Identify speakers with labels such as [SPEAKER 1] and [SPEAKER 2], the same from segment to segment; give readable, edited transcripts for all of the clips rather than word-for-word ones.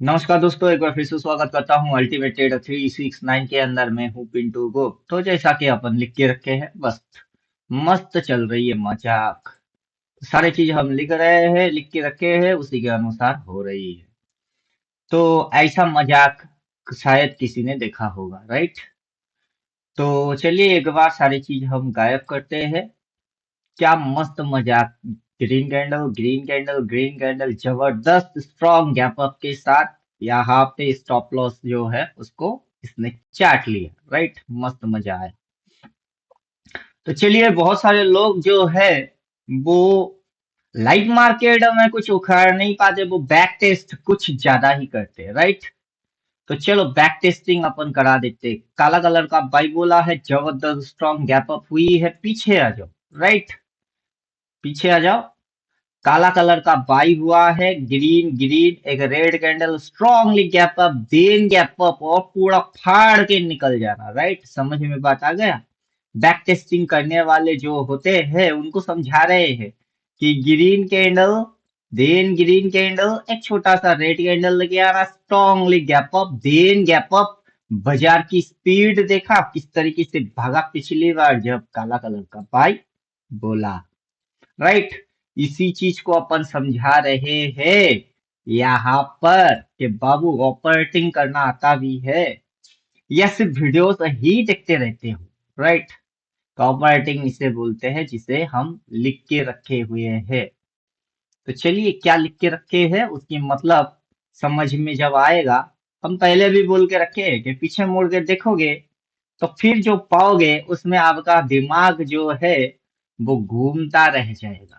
[SPEAKER 1] नमस्कार दोस्तों, एक बार फिर से स्वागत करता हूँ अल्टीमेट ट्रेडर 369 के अंदर। मैं हूँ पिंटू गुप्त। तो जैसा कि अपन लिख के रखे हैं, बस मस्त चल रही है मजाक। सारी चीज हम लिख रहे हैं, लिख के रखे हैं, उसी के अनुसार हो रही है। तो ऐसा मजाक शायद किसी ने देखा होगा, राइट? तो चलिए एक बार सारी चीज हम गायब करते हैं। क्या मस्त मजाक। Green candle, green candle, green candle, जबरदस्त स्ट्रॉन्ग गैप अप के साथ यहाँ पे स्टॉप लॉस जो है उसको इसने चाट लिया, राइट? मस्त मजा आया। तो चलिए, बहुत सारे लोग जो है वो लाइव मार्केट में कुछ उखाड़ नहीं पाते, वो बैक टेस्ट कुछ ज्यादा ही करते हैं, राइट? तो चलो बैक टेस्टिंग अपन करा देते। काला कलर का बाई बोला है, जबरदस्त स्ट्रॉन्ग गैप अप हुई है, पीछे आ जाओ, राइट? पीछे आ जाओ। काला कलर का बाई हुआ है, ग्रीन ग्रीन एक red candle strongly gap up, then gap up और पूरा फाड़ के निकल जाना, राइट? समझ में बात आ गया? बैक टेस्टिंग करने वाले जो होते हैं उनको समझा रहे हैं कि green candle, then green candle, एक छोटा सा रेड कैंडल लेके आना, strongly gap up, then gap up. बाजार की स्पीड देखा किस तरीके से भागा पिछली बार जब काला कलर का बाई बोला, राइट? इसी चीज को अपन समझा रहे हैं यहाँ पर कि बाबू ऑपरेटिंग करना आता भी है या सिर्फ वीडियोस ही देखते रहते हो, राइट? तो ऑपरेटिंग इसे बोलते हैं जिसे हम लिख के रखे हुए हैं। तो चलिए, क्या लिख के रखे हैं उसकी मतलब समझ में जब आएगा। हम पहले भी बोल के रखे हैं कि पीछे मुड़ के देखोगे तो फिर जो पाओगे उसमें आपका दिमाग जो है वो घूमता रह जाएगा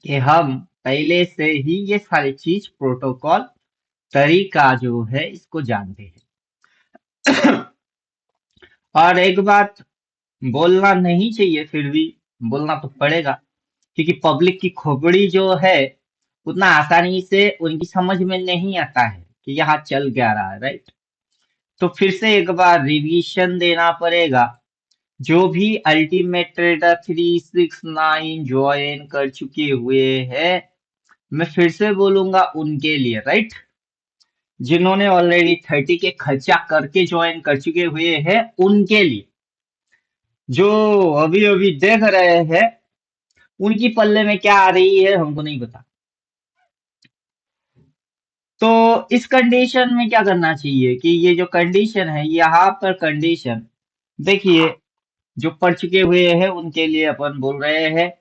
[SPEAKER 1] कि हम पहले से ही ये सारी चीज प्रोटोकॉल तरीका जो है इसको जानते हैं। और एक बात बोलना नहीं चाहिए, फिर भी बोलना तो पड़ेगा, क्योंकि पब्लिक की खोपड़ी जो है उतना आसानी से उनकी समझ में नहीं आता है कि यहाँ चल क्या रहा है, राइट? तो फिर से एक बार रिवीजन देना पड़ेगा। जो भी अल्टीमेट ट्रेडर 369 ज्वाइन कर चुके हुए हैं, मैं फिर से बोलूंगा उनके लिए, राइट? जिन्होंने ऑलरेडी 30 के खर्चा करके ज्वाइन कर चुके हुए हैं उनके लिए। जो अभी अभी देख रहे हैं उनकी पल्ले में क्या आ रही है हमको नहीं पता। तो इस कंडीशन में क्या करना चाहिए कि ये जो कंडीशन है यहाँ पर कंडीशन देखिए, जो पढ़ चुके हुए हैं उनके लिए अपन बोल रहे हैं,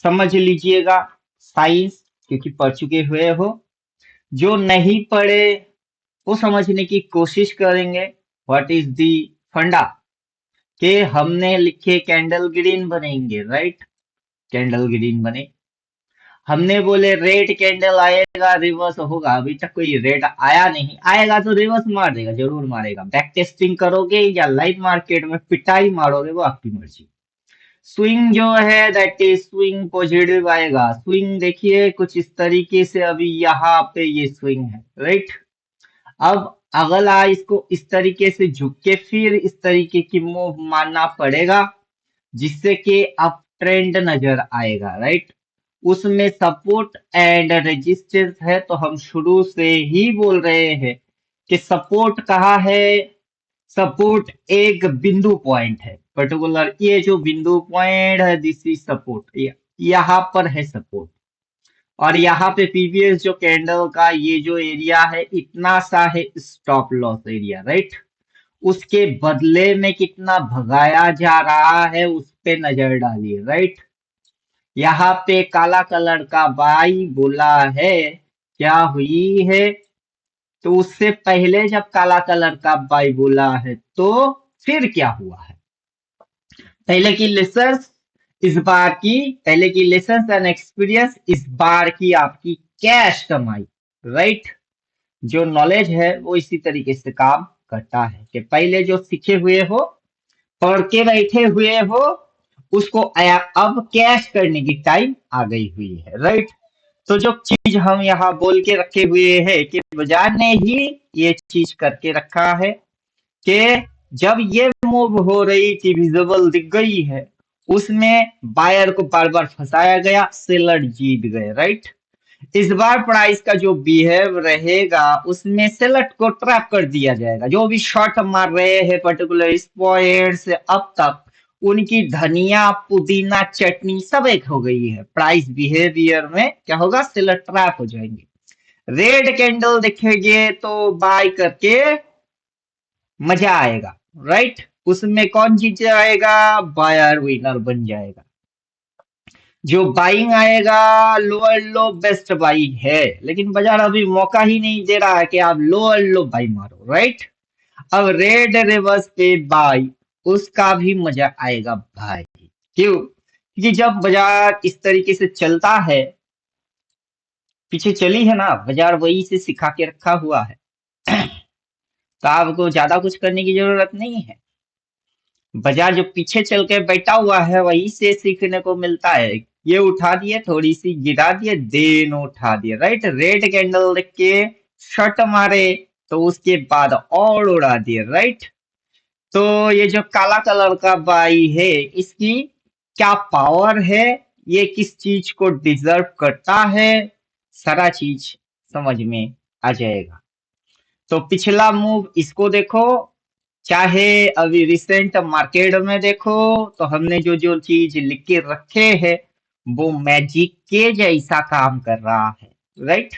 [SPEAKER 1] समझ लीजिएगा साइंस, क्योंकि पढ़ चुके हुए हो। जो नहीं पढ़े वो समझने की कोशिश करेंगे। व्हाट इज दी फंडा कि हमने लिखे कैंडल ग्रीन बनेंगे, राइट? कैंडल ग्रीन बने। हमने बोले रेड कैंडल आएगा, रिवर्स होगा। अभी तक कोई रेड आया नहीं, आएगा तो रिवर्स मार देगा, जरूर मारेगा। बैक टेस्टिंग करोगे या लाइव मार्केट में पिटाई मारोगे वो आपकी मर्जी। स्विंग जो है दैट इज स्विंग पॉजिटिव आएगा। स्विंग देखिए कुछ इस तरीके से, अभी यहाँ पे ये स्विंग है, राइट? अब अगला इसको इस तरीके से झुक के फिर इस तरीके की मूव मानना पड़ेगा, जिससे कि अप ट्रेंड नजर आएगा, राइट? उसमें सपोर्ट एंड रेजिस्टेंस है, तो हम शुरू से ही बोल रहे हैं कि सपोर्ट कहाँ है। सपोर्ट एक बिंदु पॉइंट है पर्टिकुलर, ये जो बिंदु पॉइंट है दिस इज सपोर्ट, यहाँ पर है सपोर्ट। और यहाँ पे पीवीएस जो कैंडल का ये जो एरिया है इतना सा है स्टॉप लॉस एरिया, राइट? उसके बदले में कितना भगाया जा रहा है उस पे नजर डालिए, राइट? यहाँ पे काला कलर का बाई बोला है, क्या हुई है? तो उससे पहले जब काला कलर का बाई बोला है तो फिर क्या हुआ है? पहले की लेसन्स, इस बार की पहले की लेसन्स एंड एक्सपीरियंस, इस बार की आपकी कैश कमाई, राइट? जो नॉलेज है वो इसी तरीके से काम करता है कि पहले जो सीखे हुए हो, पढ़ के बैठे हुए हो, उसको अब कैश करने की टाइम आ गई हुई है, राइट? तो जो चीज हम यहाँ बोल के रखे हुए हैं कि बाजार ने ही ये चीज करके रखा है कि जब ये मूव हो रही थी, विजिबल दिख गई है, उसमें बायर को बार बार फंसाया गया, सेलर जीत गए, राइट? इस बार प्राइस का जो बिहेव रहेगा उसमें सेलेक्ट को ट्रैप कर दिया जाएगा। जो भी शॉट मार रहे हैं पर्टिकुलर इस पॉइंट से अब तक, उनकी धनिया पुदीना चटनी सब एक हो गई है। प्राइस बिहेवियर में क्या होगा, सेलेक्ट ट्रैप हो जाएंगे। रेड कैंडल दिखेंगे तो बाय करके मजा आएगा, राइट। उसमें कौन जीत जाएगा, बायर विनर बन जाएगा। जो बाइंग आएगा, लोअर लो बेस्ट बाइंग है, लेकिन बाजार अभी मौका ही नहीं दे रहा है कि आप लोअर लो बाई मारो, राइट। अब रेड रिवर्स पे बाई, उसका भी मजा आएगा भाई। क्यों, क्योंकि जब बाजार इस तरीके से चलता है, पीछे चली है ना बाजार, वही से सिखा के रखा हुआ है। तो आपको ज्यादा कुछ करने की जरूरत नहीं है। बाजार जो पीछे चल के बैठा हुआ है वही से सीखने को मिलता है। ये उठा दिए, थोड़ी सी गिरा दिए, देन उठा दिए, राइट। रेड कैंडल देख के शॉट मारे तो उसके बाद और उड़ा दिए, राइट। तो ये जो काला कलर का बाई है, इसकी क्या पावर है, ये किस चीज को डिजर्व करता है, सारा चीज समझ में आ जाएगा। तो पिछला मूव इसको देखो, चाहे अभी रिसेंट मार्केट में देखो, तो हमने जो जो चीज लिख के रखे हैं वो मैजिक के जैसा काम कर रहा है, राइट।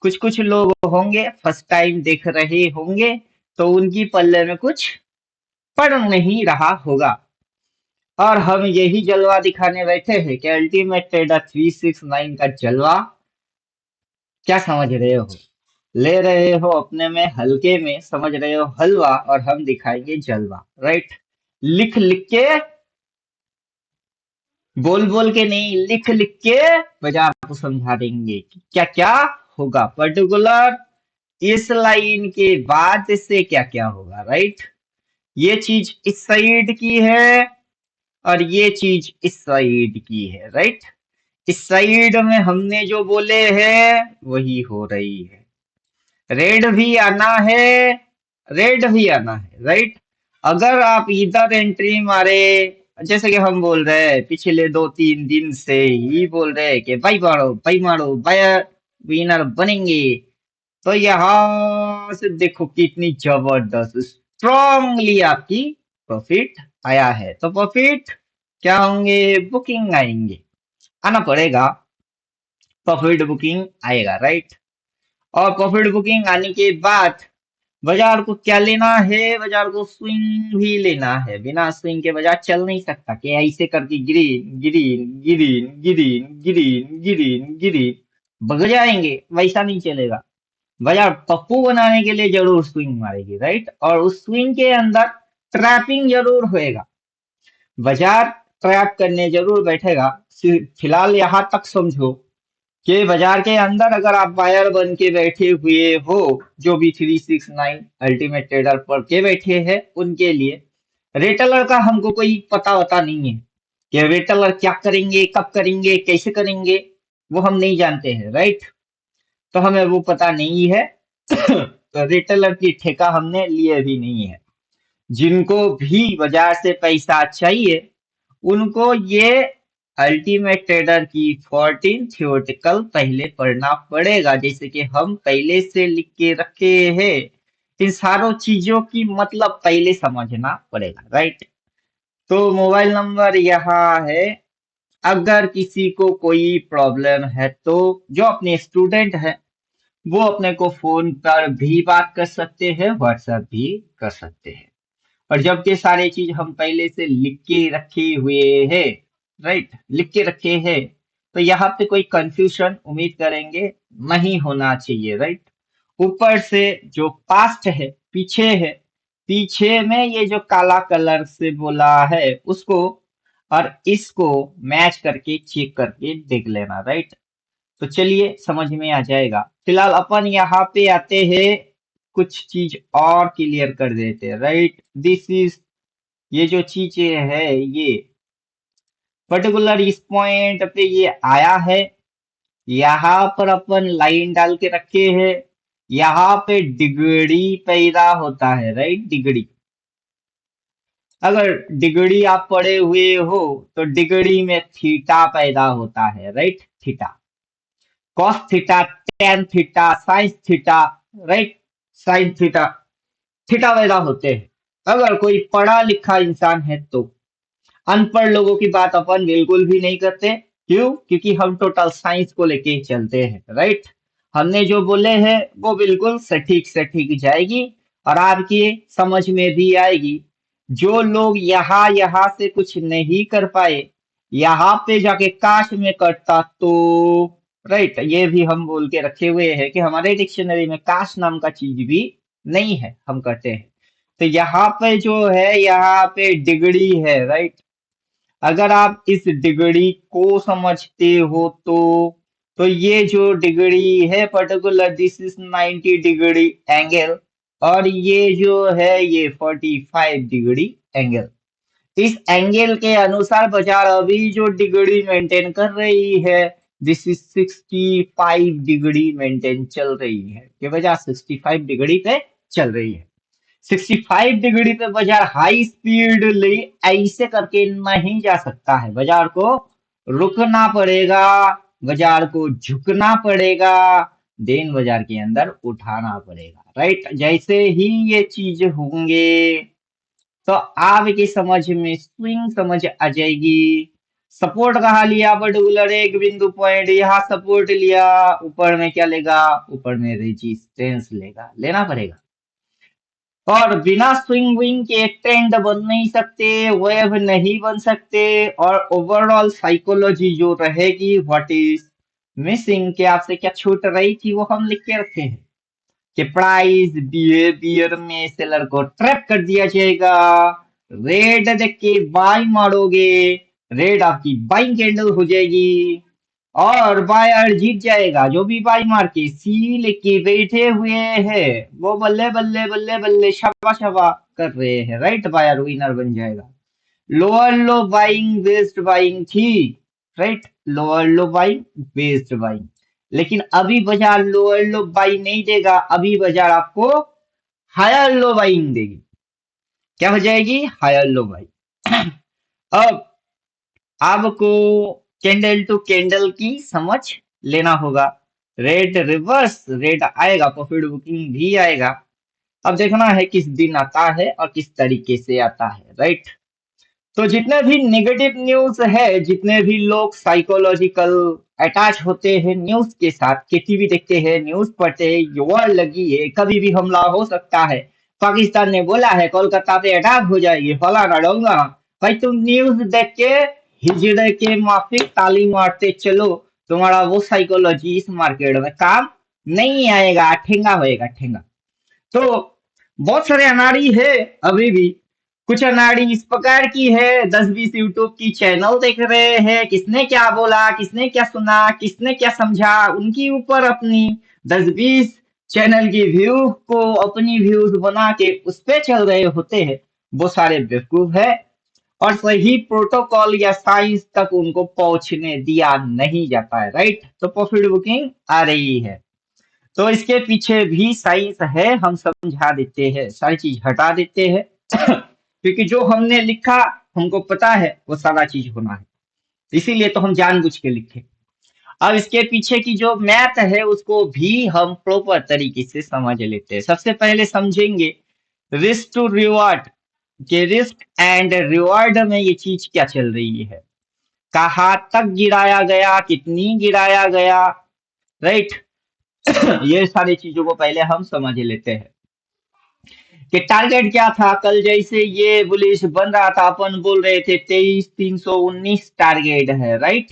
[SPEAKER 1] कुछ कुछ लोग होंगे फर्स्ट टाइम देख रहे होंगे, तो उनकी पल्ले में कुछ पड़ नहीं रहा होगा। और हम यही जलवा दिखाने बैठे हैं कि अल्टीमेट ट्रेडर 369 का जलवा क्या समझ रहे हो, ले रहे हो अपने में हल्के में, समझ रहे हो हलवा, और हम दिखाएंगे जलवा, राइट। लिख लिख के, बोल बोल के नहीं, लिख लिख के बाजार को समझा देंगे कि क्या क्या होगा, पर्टिकुलर इस लाइन के बाद से क्या क्या होगा, राइट। ये चीज इस साइड की है और ये चीज इस साइड की है, राइट। इस साइड में हमने जो बोले हैं वही हो रही है। रेड भी आना है, रेड भी आना है, राइट। अगर आप इधर एंट्री मारे, जैसे कि हम बोल रहे हैं पिछले 2-3 दिन से ही बोल रहे हैं कि भाई मारो बायर विनर बनेंगे, तो यहां से देखो कितनी जबरदस्त स्ट्रांगली आपकी प्रॉफिट आया है। तो प्रॉफिट क्या होंगे, बुकिंग आएंगे, आना पड़ेगा, प्रॉफिट बुकिंग आएगा, राइट। और प्रॉफिट बुकिंग आने के बाद बाजार को क्या लेना है, बाजार को स्विंग भी लेना है। बिना स्विंग के बाजार चल नहीं सकता कि ऐसे करके green green green green green green green भग जाएंगे, वैसा नहीं चलेगा। बाजार पप्पू बनाने के लिए जरूर स्विंग मारेगी, राइट। और उस स्विंग के अंदर ट्रैपिंग जरूर होएगा, बाजार ट्रैप करने जरूर बैठेगा। फिलहाल यहां तक समझो कि बाजार के अंदर अगर आप बायर बन के बैठे हुए हो, जो भी 369 अल्टीमेट ट्रेडर पर के बैठे हैं उनके लिए, रिटेलर का हमको कोई पता वता नहीं है कि रिटेलर क्या करेंगे, कब करेंगे, कैसे करेंगे, वो हम नहीं जानते हैं, राइट। तो हमें वो पता नहीं है। तो रिटेलर की ठेका हमने लिए भी नहीं है। जिनको भी बाजार से पैसा चाहिए उनको ये अल्टीमेट ट्रेडर की 14 थियोरेटिकल पहले पढ़ना पड़ेगा, जैसे कि हम पहले से लिख के रखे हैं। इन सारों चीजों की मतलब पहले समझना पड़ेगा, राइट। तो मोबाइल नंबर यहाँ है, अगर किसी को कोई प्रॉब्लम है तो जो अपने स्टूडेंट है वो अपने को फोन पर भी बात कर सकते हैं, व्हाट्सएप भी कर सकते हैं। और जबकि सारे चीज हम पहले से लिख के रखे हुए हैं, राइट, लिख के रखे हैं, तो यहाँ पे कोई कंफ्यूजन उम्मीद करेंगे नहीं होना चाहिए, राइट। ऊपर से जो पास्ट है, पीछे है, पीछे में ये जो काला कलर से बोला है उसको और इसको मैच करके चेक करके देख लेना, राइट। तो चलिए समझ में आ जाएगा। फिलहाल अपन यहाँ पे आते हैं, कुछ चीज और क्लियर कर देते हैं, राइट। दिस इज, ये जो चीजें है ये पर्टिकुलर इस पॉइंट पे ये आया है, यहाँ पर अपन लाइन डाल के रखे हैं, यहाँ पे डिग्री पैदा होता है, राइट, डिग्री। अगर डिग्री आप पढ़े हुए हो तो डिग्री में थीटा पैदा होता है, right, theta. Cos theta, tan theta, sine theta, right, sine theta, theta वगैरह होते हैं। अगर कोई पढ़ा लिखा इंसान है तो अनपढ़ लोगों की बात अपन बिल्कुल भी नहीं करते। क्यों? क्योंकि हम टोटल साइंस को लेके चलते हैं, राइट। हमने जो बोले हैं वो बिल्कुल सटीक सटीक जाएगी और आपकी समझ में भी आएगी। जो लोग यहाँ यहाँ से कुछ नहीं कर पाए, यहाँ पे जाके काश में करता तो, राइट, ये भी हम बोल के रखे हुए हैं कि हमारे डिक्शनरी में काश नाम का चीज भी नहीं है, हम करते हैं। तो यहाँ पे जो है, यहाँ पे डिग्री है, राइट। अगर आप इस डिग्री को समझते हो तो ये जो डिग्री है particular, this is 90 degree angle, और ये जो है ये 45 डिग्री एंगल। इस एंगल के अनुसार बाजार अभी जो डिग्री मेंटेन कर रही है, दिस इज 65 डिग्री मेंटेन चल रही है, कि बाजार 65 डिग्री पे चल रही है। 65 डिग्री पे बाजार हाई स्पीड ले ऐसे करके नहीं जा सकता है, बाजार को रुकना पड़ेगा, बाजार को झुकना पड़ेगा, देन बाजार के अंदर उठाना पड़ेगा, राइट। जैसे ही ये चीज होंगे तो आपकी समझ में स्विंग समझ आ जाएगी। सपोर्ट कहाँ लिया? पर्टिकुलर एक बिंदु पॉइंट, यहाँ सपोर्ट लिया, ऊपर में क्या लेगा? ऊपर में रेजिस्टेंस लेगा, लेना पड़ेगा। और बिना स्विंग विंग के ट्रेंड बन नहीं सकते, वेव नहीं बन सकते, और ओवरऑल साइकोलॉजी जो रहेगी, व्हाट इज मिसिंग, के आपसे क्या छूट रही थी वो हम लिख के रखे हैं कि प्राइस बिहेवियर में सेलर को ट्रैप कर दिया जाएगा। रेड देख के बाई मारोगे, रेड आपकी बाइंग कैंडल हो जाएगी और बायर जीत जाएगा। जो भी बाई मार के सी लेके बैठे हुए हैं वो बल्ले बल्ले बल्ले बल्ले शबा शबा कर रहे हैं, राइट, बायर विनर बन जाएगा। Lower low buying based buying थी, right, lower low buying based buying. लेकिन अभी बाजार लोअर लो बाइंग नहीं देगा, अभी बाजार आपको हायर लो बाइंग देगी। क्या हो जाएगी? Higher low buying. अब आपको कैंडल टू कैंडल की समझ लेना होगा। रेड रिवर्स रेड आएगा, प्रॉफिट बुकिंग भी आएगा। अब देखना है किस दिन आता है और किस तरीके से आता है, राइट। तो जितने भी नेगेटिव न्यूज है, जितने भी लोग साइकोलॉजिकल अटैच होते हैं न्यूज के साथ, के टीवी देखते हैं, न्यूज पढ़ते हैं, ये वॉर लगी है, कभी भी हमला हो सकता है, पाकिस्तान ने बोला है कोलकाता पे अटैक हो जाएगी, फलाना डोंगा, भाई तुम न्यूज देख के हिजड़े के माफिक ताली मारते चलो, तुम्हारा वो साइकोलॉजी इस मार्केट में काम नहीं आएगा, ठेंगा होएगा, ठेंगा। तो बहुत सारे अनाड़ी है अभी भी। कुछ अनाड़ी इस प्रकार की है, 10-20 यूट्यूब की चैनल देख रहे हैं, किसने क्या बोला, किसने क्या सुना, किसने क्या समझा, उनके ऊपर अपनी 10-20 चैनल की व्यू को अपनी व्यूज बना के उस पे चल रहे होते हैं। वो सारे बेवकूफ है और सही प्रोटोकॉल या साइंस तक उनको पहुंचने दिया नहीं जाता है, राइट। तो प्रॉफिट बुकिंग आ रही है, तो इसके पीछे भी साइंस है, हम समझा देते हैं, सारी चीज हटा देते हैं। क्योंकि जो हमने लिखा हमको पता है वो सारा चीज होना है, इसीलिए तो हम जानबूझ के लिखे। अब इसके पीछे की जो मैथ है उसको भी हम प्रॉपर तरीके से समझ लेते हैं। सबसे पहले समझेंगे रिस्क टू रिवॉर्ड, के रिस्क एंड रिवॉर्ड में ये चीज क्या चल रही है, कहाँ तक गिराया गया, कितनी गिराया गया, राइट। ये सारी चीजों को पहले हम समझ लेते हैं कि टारगेट क्या था। कल जैसे ये बुलिश बन रहा था, अपन बोल रहे थे 23,319 टारगेट है, राइट।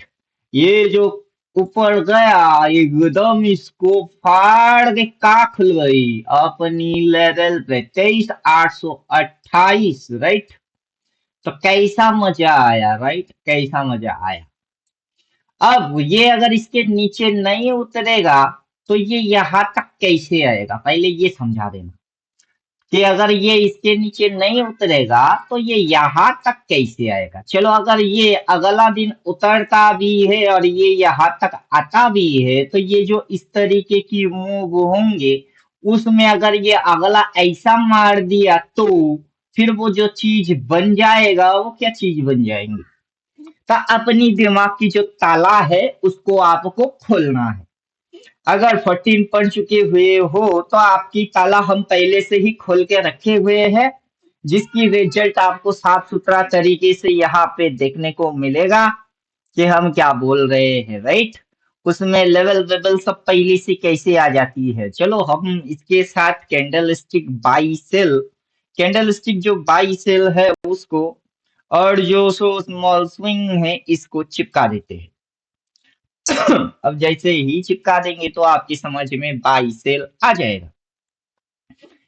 [SPEAKER 1] ये जो ऊपर गया एकदम इसको फाड़ के का खुल गई अपनी लेवल पे 23,828, राइट। तो कैसा मजा आया, राइट, कैसा मजा आया। अब ये अगर इसके नीचे नहीं उतरेगा तो ये यहाँ तक कैसे आएगा, पहले ये समझा देना कि अगर ये इसके नीचे नहीं उतरेगा तो ये यहाँ तक कैसे आएगा। चलो अगर ये अगला दिन उतरता भी है और ये यहाँ तक आता भी है तो ये जो इस तरीके की मूव होंगे उसमें अगर ये अगला ऐसा मार दिया तो फिर वो जो चीज बन जाएगा वो क्या चीज बन जाएंगी। तो अपनी दिमाग की जो ताला है उसको आपको खोलना है। अगर 14 पढ़ चुके हुए हो तो आपकी ताला हम पहले से ही खोल के रखे हुए हैं, जिसकी रिजल्ट आपको साफ सुथरा तरीके से यहाँ पे देखने को मिलेगा कि हम क्या बोल रहे हैं, राइट। उसमें लेवल वेवल सब पहले से कैसे आ जाती है। चलो हम इसके साथ candlestick buy sell, candlestick जो बाई सेल है उसको, और जो सो स्मॉल स्विंग है इसको चिपका देते हैं। अब जैसे ही चिपका देंगे तो आपकी समझ में बाई सेल आ जाएगा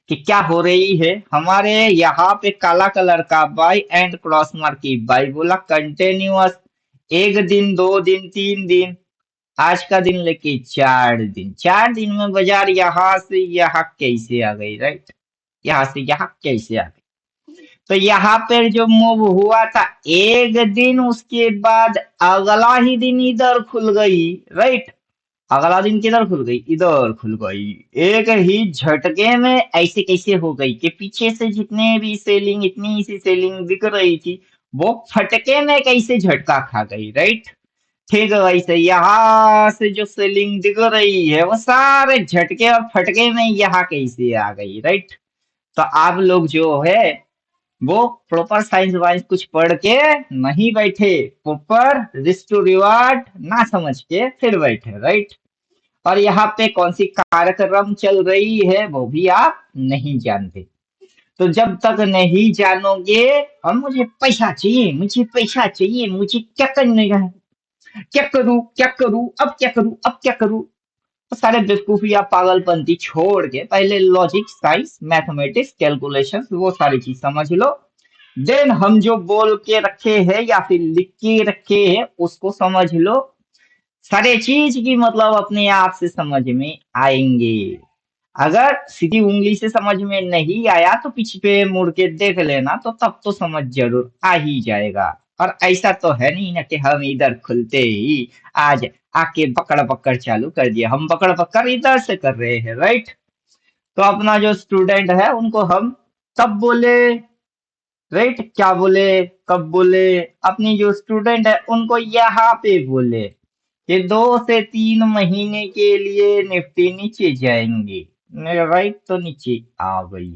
[SPEAKER 1] कि क्या हो रही है। हमारे यहाँ पे काला कलर का बाई एंड क्रॉस मार्क की बाई बोला कंटिन्यूअस, एक दिन, दो दिन, तीन दिन, आज का दिन लेके 4 दिन, 4 दिन में बाजार यहाँ से यहाँ कैसे आ गई, राइट। यहाँ से यहाँ कैसे आ गई। तो यहाँ पे जो मूव हुआ था एक दिन, उसके बाद अगला ही दिन इधर खुल गई, राइट। अगला दिन किधर खुल गई, इधर खुल गई। एक ही झटके में ऐसे कैसे हो गई कि पीछे से जितने भी सेलिंग, इतनी सी सेलिंग दिख रही थी, वो फटके में कैसे झटका खा गई, राइट। ठीक है, वैसे यहाँ से जो सेलिंग दिख रही है वो सारे झटके और फटके में यहाँ कैसे आ गई, राइट। तो आप लोग जो है वो प्रॉपर साइंस वाइंस कुछ पढ़ के नहीं बैठे, प्रॉपर रिस्क टू रिवार्ड ना समझ के फिर बैठे, राइट। और यहाँ पे कौन सी कार्यक्रम चल रही है वो भी आप नहीं जानते। तो जब तक नहीं जानोगे, और मुझे पैसा चाहिए, मुझे पैसा चाहिए, मुझे क्या करने का है, क्या करूं, क्या करूं, अब क्या करूं, अब क्या करूं। तो सारे बेवकूफी या पागलपंती छोड़ के पहले लॉजिक, साइंस, मैथमेटिक्स, कैलकुलेशन वो सारी चीज समझ लो। देन हम जो बोल के रखे हैं या फिर लिख के रखे हैं उसको समझ लो। सारे चीज की मतलब अपने आप से समझ में आएंगे। अगर सीधी उंगली से समझ में नहीं आया तो पीछे पे मुड़ के देख लेना, तो तब तो समझ जरूर आ ही जाएगा। और ऐसा तो है नहीं ना कि हम इधर खुलते ही आज आके पकड़ पकड़ चालू कर दिया, हम पकड़ पकड़ इधर से कर रहे हैं, राइट। तो अपना जो स्टूडेंट है उनको हम तब बोले, राइट, क्या बोले, कब बोले, अपनी जो स्टूडेंट है उनको यहाँ पे बोले कि 2 से 3 महीने के लिए निफ्टी नीचे जाएंगे, राइट। तो नीचे आ गई,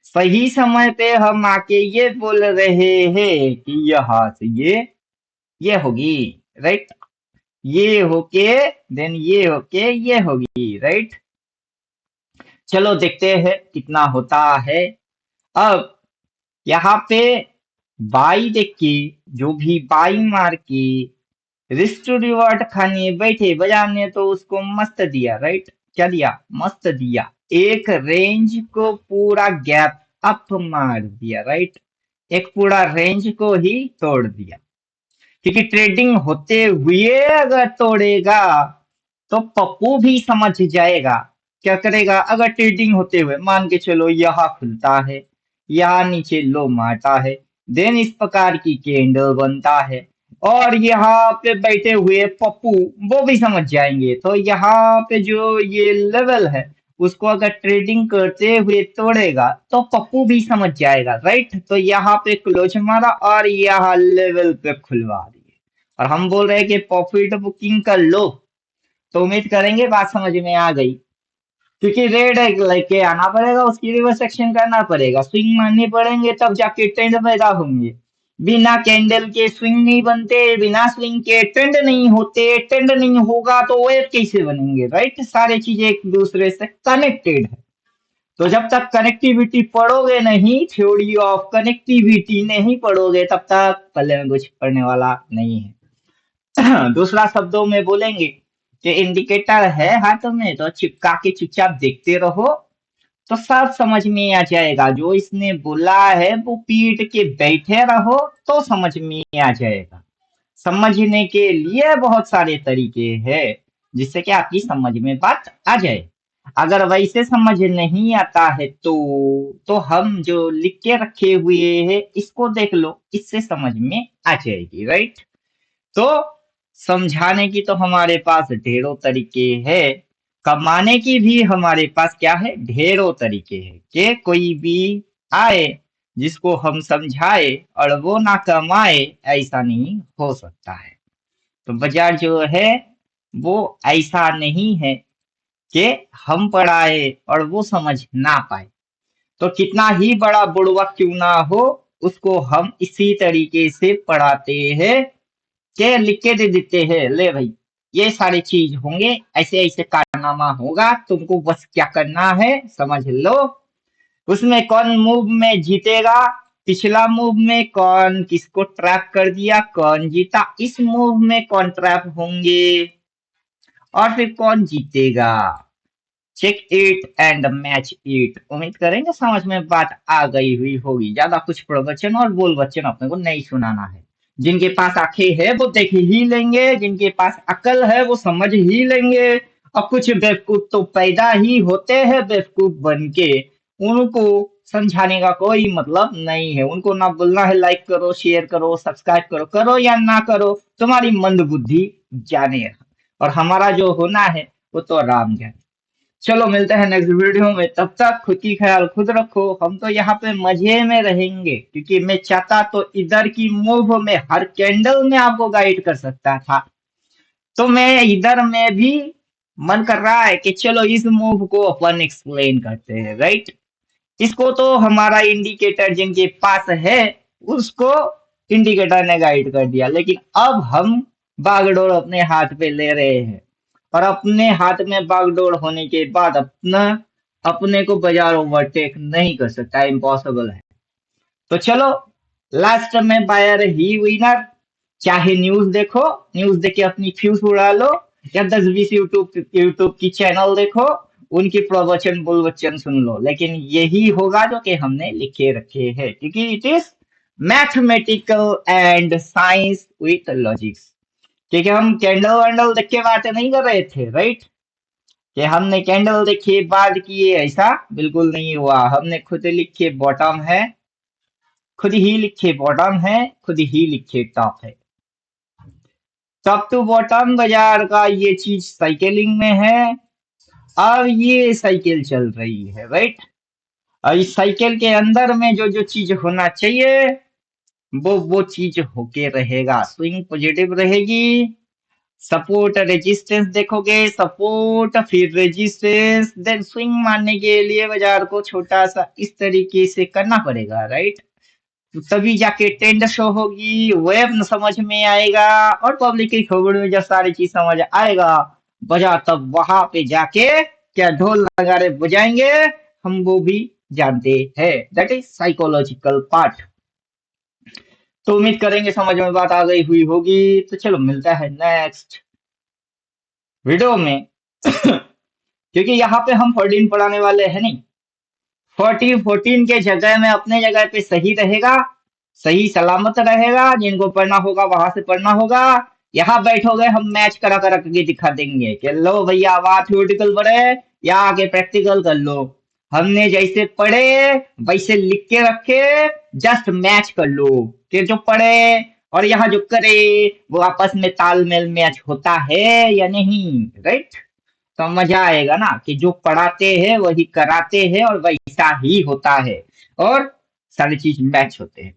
[SPEAKER 1] सही समय पे हम आके ये बोल रहे हैं कि यहाँ से ये होगी, राइट। ये होके देन ये होके ये होगी, राइट। चलो देखते हैं कितना होता है। अब यहाँ पे बाई देख के, जो भी बाई मार के रिस्क टू रिवॉर्ड खाने बैठे बाजार ने तो उसको मस्त दिया, राइट। क्या दिया, मस्त दिया। एक रेंज को पूरा गैप अप मार दिया, राइट। एक पूरा रेंज को ही तोड़ दिया, क्योंकि ट्रेडिंग होते हुए अगर तोड़ेगा तो पप्पू भी समझ जाएगा। क्या करेगा, अगर ट्रेडिंग होते हुए मान के चलो यहाँ खुलता है, यहाँ नीचे लो मारता है, देन इस प्रकार की कैंडल बनता है, और यहाँ पे बैठे हुए पप्पू वो भी समझ जाएंगे। तो यहाँ पे जो ये लेवल है उसको अगर ट्रेडिंग करते हुए तोड़ेगा तो पप्पू भी समझ जाएगा, राइट। तो यहाँ पे क्लोज मारा और यहाँ लेवल पे खुलवा दिए, और हम बोल रहे हैं कि प्रॉफिट बुकिंग कर लो। तो उम्मीद करेंगे बात समझ में आ गई, क्योंकि रेड लेके आना पड़ेगा, उसकी रिवर्स एक्शन करना पड़ेगा, स्विंग मारने पड़ेंगे तब जाके ट्रेंड पैदा होंगे। बिना कैंडल के स्विंग नहीं बनते, बिना स्विंग के ट्रेंड नहीं होते, ट्रेंड नहीं होगा तो वेव कैसे बनेंगे, राइट। सारी चीजें एक दूसरे से कनेक्टेड है। तो जब तक कनेक्टिविटी पढ़ोगे नहीं, थ्योरी ऑफ कनेक्टिविटी नहीं पढ़ोगे, तब तक पल्ले में कुछ पढ़ने वाला नहीं है। दूसरा शब्दों में बोलेंगे कि इंडिकेटर है हाथ में तो चिपका के चुपचाप देखते रहो, तो सब समझ में आ जाएगा। जो इसने बोला है वो पीट के बैठे रहो तो समझ में आ जाएगा। समझने के लिए बहुत सारे तरीके हैं जिससे कि आपकी समझ में बात आ जाए। अगर वैसे समझ नहीं आता है तो हम जो लिख के रखे हुए हैं इसको देख लो, इससे समझ में आ जाएगी, राइट। तो समझाने की तो हमारे पास ढेरों तरीके हैं, कमाने की भी हमारे पास क्या है, ढेरों तरीके हैं। कि कोई भी आए जिसको हम समझाए और वो ना कमाए, ऐसा नहीं हो सकता है। तो बाजार जो है वो ऐसा नहीं है कि हम पढ़ाए और वो समझ ना पाए, तो कितना ही बड़ा बुड़वक क्यों ना हो, उसको हम इसी तरीके से पढ़ाते हैं कि लिख के दे देते हैं, ले भाई ये सारे चीज होंगे, ऐसे ऐसे कारनामा होगा, तुमको बस क्या करना है समझ लो। उसमें कौन मूव में जीतेगा, पिछला मूव में कौन किसको ट्रैप कर दिया, कौन जीता, इस मूव में कौन ट्रैप होंगे, और फिर कौन जीतेगा। Check it and match it. उम्मीद करेंगे समझ में बात आ गई हुई होगी। ज्यादा कुछ प्रवचन और बोल वचन अपने को नहीं सुनाना है। जिनके पास आंखें है वो देख ही लेंगे, जिनके पास अकल है वो समझ ही लेंगे। और कुछ बेवकूफ तो पैदा ही होते हैं बेवकूफ बन के, उनको समझाने का कोई मतलब नहीं है। उनको ना बोलना है लाइक करो, शेयर करो, सब्सक्राइब करो, करो या ना करो, तुम्हारी मंद बुद्धि जाने। और हमारा जो होना है वो तो राम जाने। चलो मिलते हैं नेक्स्ट वीडियो में, तब तक खुद की ख्याल खुद रखो। हम तो यहाँ पे मजे में रहेंगे, क्योंकि मैं चाहता तो इधर की मूव में हर कैंडल में आपको गाइड कर सकता था, तो मैं इधर में भी मन कर रहा है कि चलो इस मूव को अपन एक्सप्लेन करते हैं, राइट। इसको तो हमारा इंडिकेटर जिनके पास है उसको इंडिकेटर ने गाइड कर दिया, लेकिन अब हम बागडोर अपने हाथ पे ले रहे हैं, और अपने हाथ में बागडोर होने के बाद अपने को बाजार ओवरटेक नहीं कर सकता, इम्पॉसिबल है। तो चलो लास्ट में बायर ही विनर। चाहे न्यूज देखो, न्यूज देख के अपनी फ्यूज उड़ा लो, या 10-20 यूट्यूब की चैनल देखो, उनकी प्रवचन बुलवचन सुन लो, लेकिन यही होगा जो कि हमने लिखे रखे हैं, क्योंकि it is mathematical and science with logics. क्योंकि हम कैंडल वैंडल देख के बातें नहीं कर रहे थे, राइट। कि हमने कैंडल देखी बात किए, ऐसा बिल्कुल नहीं हुआ। हमने खुद लिखे बॉटम है, खुद ही लिखे बॉटम है, खुद ही लिखे टॉप है। टॉप टू बॉटम बाजार का ये चीज साइकिलिंग में है। अब ये साइकिल चल रही है, राइट। और इस साइकिल के अंदर में जो जो चीज होना चाहिए वो चीज होके रहेगा। स्विंग पॉजिटिव रहेगी, सपोर्ट रेजिस्टेंस देखोगे, सपोर्ट फिर रेजिस्टेंस, देन स्विंग मारने के लिए बाजार को छोटा सा इस तरीके से करना पड़ेगा, राइट। तो तभी जाके ट्रेंड शो होगी, वेब समझ में आएगा, और पब्लिक की खबर में जब सारी चीज समझ आएगा, बाजार तब वहां पे जाके क्या ढोल नगाड़े बजाएंगे, हम वो भी जानते हैं। That is psychological part. तो उम्मीद करेंगे समझ में बात आ गई हुई होगी। तो चलो मिलता है नेक्स्ट वीडियो में। क्योंकि यहाँ पे हम 14 पढ़ाने वाले हैं नहीं, 14 के जगह में अपने जगह पे सही रहेगा, सही सलामत रहेगा। जिनको पढ़ना होगा वहां से पढ़ना होगा। यहाँ बैठोगे हम मैच करा कर के दिखा देंगे कि लो भैया वहां थ्योरेटिकल पढ़े या आके प्रैक्टिकल कर लो। हमने जैसे पढ़े वैसे लिख के रखे, जस्ट मैच कर लो कि जो पढ़े और यहाँ जो करे वो आपस में तालमेल मैच होता है या नहीं, राइट। तो मजा आएगा ना कि जो पढ़ाते हैं वही कराते हैं और वैसा ही होता है, और सारी चीज मैच होते हैं।